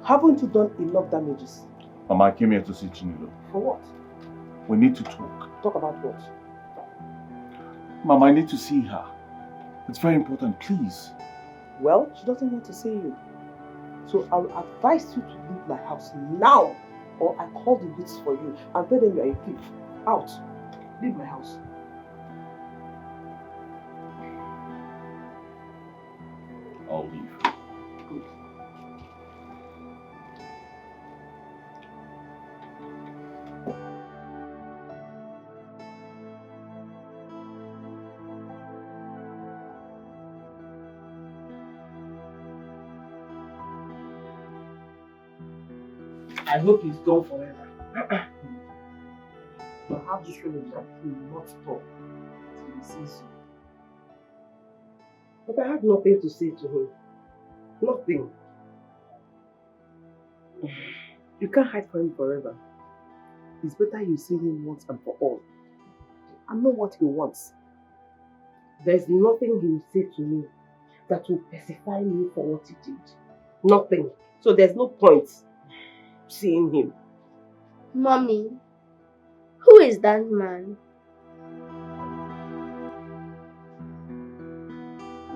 Haven't you done enough damages? Mama, I came here to see Chinelo. For what? We need to talk. Talk about what? Mama, I need to see her. It's very important, please. Well, she doesn't want to see you. So I will advise you to leave my house now, or I call the police for you and tell them you are a thief. Out. Leave my house. I'll leave. Good. I hope he's gone forever. But I have this feeling that he will not stop until he sees you. But I have nothing to say to him. Nothing. You can't hide from him forever. It's better you see him once and for all. I know what he wants. There's nothing he will say to me that will pacify me for what he did. Nothing. So there's no point seeing him. Mommy, who is that man?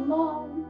Mom.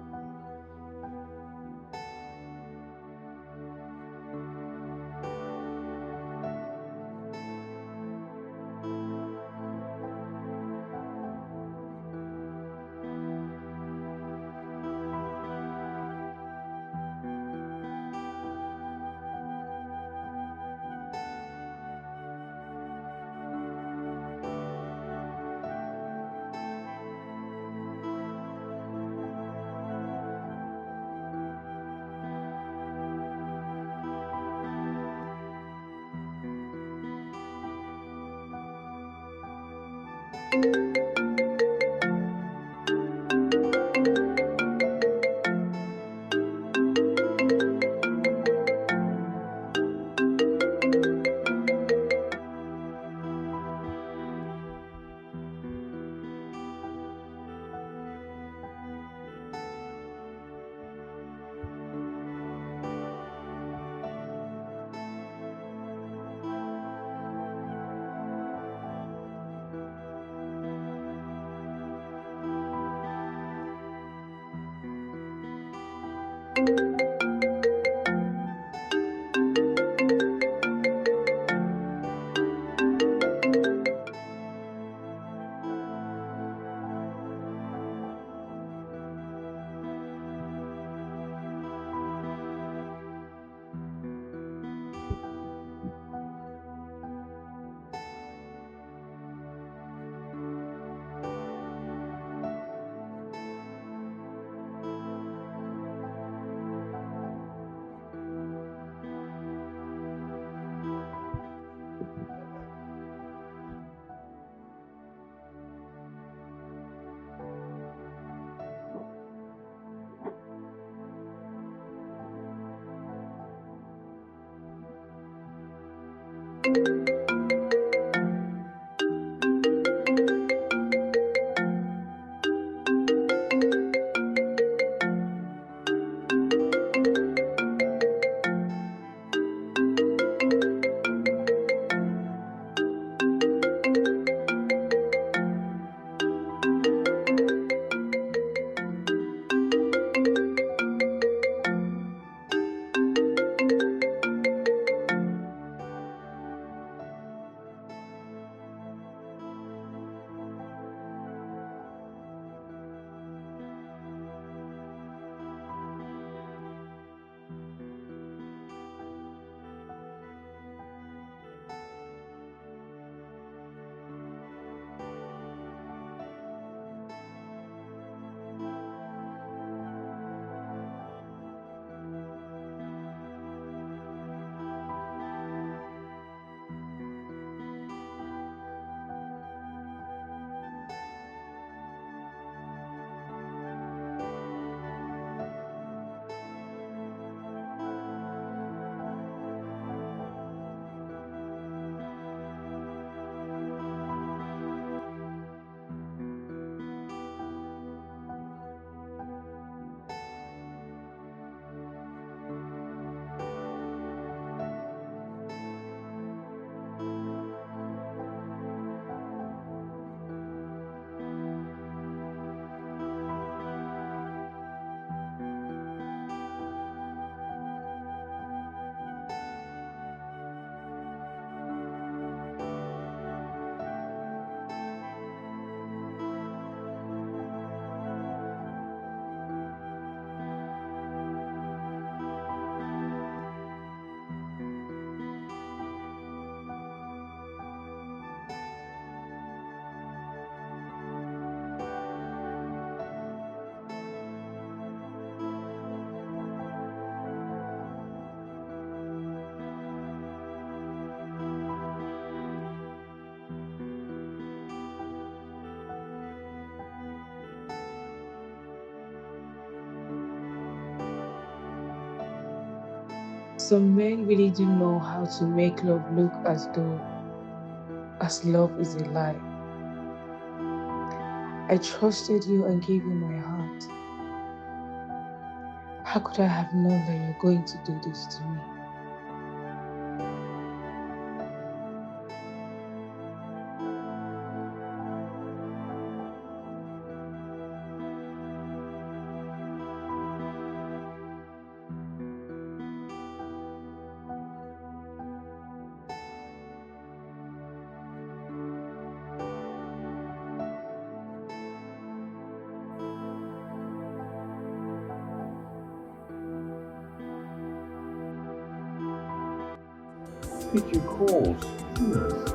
Some men really do know how to make love look as love is a lie. I trusted you and gave you my heart. How could I have known that you're going to do this to me? Pick your calls. Yes.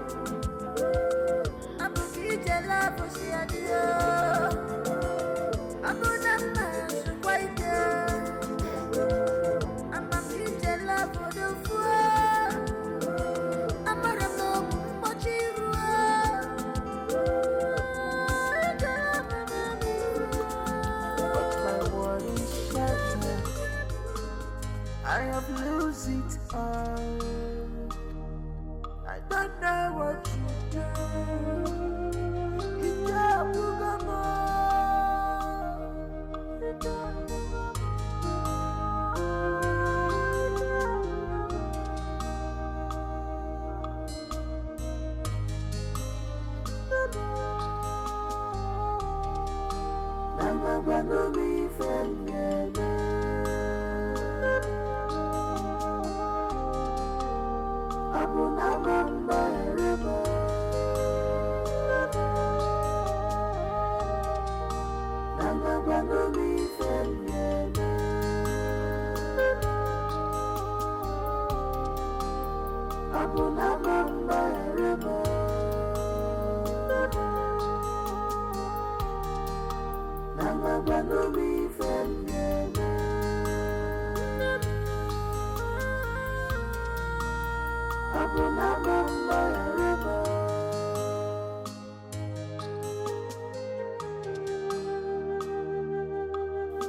I have lose it all. I don't know what to do. It's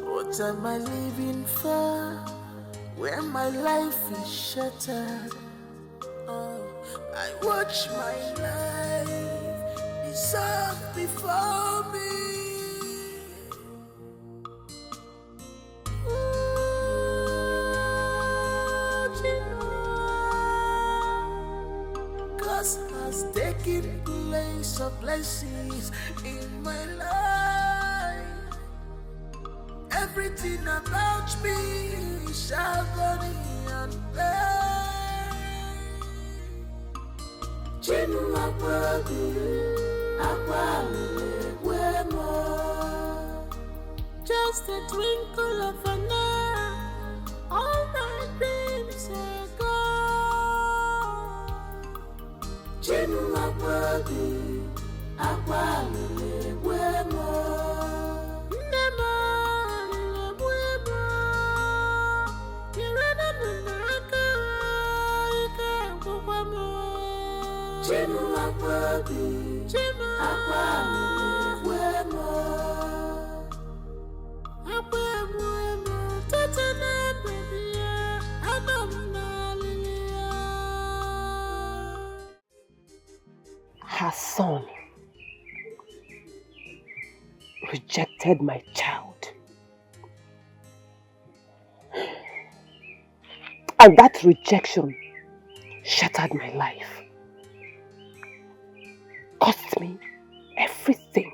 What am I living for? Where my life is shattered. Oh, watch my life dissolve before me. Cause has taken place of blessings in my life. Everything about me is agony and pain. Chinu just a twinkle of an eye, all my dreams are gone. Chinu Her son rejected my child. And that rejection shattered my life. Cost me everything.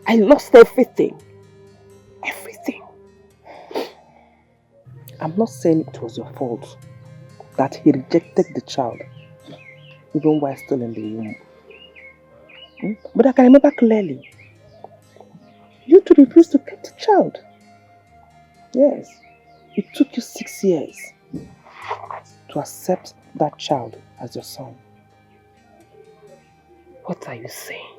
I lost everything. Everything. I'm not saying it was your fault that he rejected the child, even while still in the womb. But I can remember clearly, you two refused to keep the child. Yes, it took you 6 years to accept that child as your son. What are you saying?